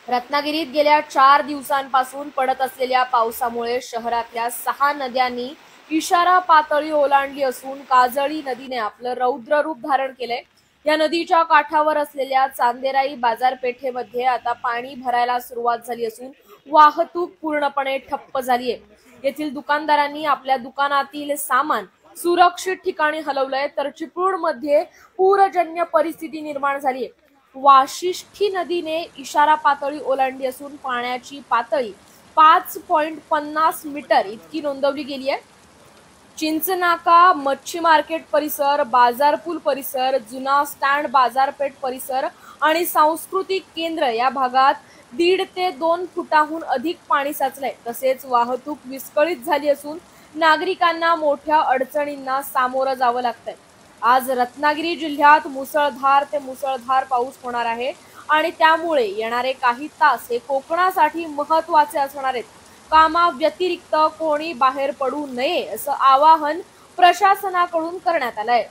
रत्नागिरीत गेल्या 4 दिवसांपासून पडत असलेल्या पावसामुळे शहरातल्या 6 नद्यांनी इशारा पातळी ओलांडली असून काजळी नदीने आपलं रौद्र रूप धारण केलंय। या नदीच्या काठावर असलेल्या चांदेराई बाजारपेठेमध्ये आता पाणी भरायला सुरुवात झाली असून वाहतूक पूर्णपणे ठप्प झाली आहे। येथील दुकानदारांनी आपल्या दुकानातील सामान सुरक्षित ठिकाणी हलवलंय, तर चिपळूणमध्ये पूरजन्य परिस्थिती निर्माण झाली आहे। वाशिष्ठी नदीने इशारा पातळी ओलांडली असून पाण्याची पातळी 5.50 मीटर इतकी नोंदवली गेली आहे। चिंचनाका, मच्छी मार्केट परिसर, बाजारपूल परिसर, जुना स्टँड बाजारपेठ परिसर आणि सांस्कृतिक केंद्र या भागात 1.5 ते 2 फुटाहून अधिक पाणी साचलंय। तसेच वाहतूक विस्कळीत झाली असून नागरिकांना मोठ्या अडचणींना सामोरं जावं लागतंय। आज रत्नागिरी जिल्ह्यात मुसळधार ते मुसळधार पाऊस होणार आहे आणि त्यामुळे येणारे काही तास हे कोकणासाठी महत्त्वाचे असणार आहेत। कामाव्यतिरिक्त कोणी बाहेर पडू नये असं आवाहन प्रशासनाकडून करण्यात आलंय।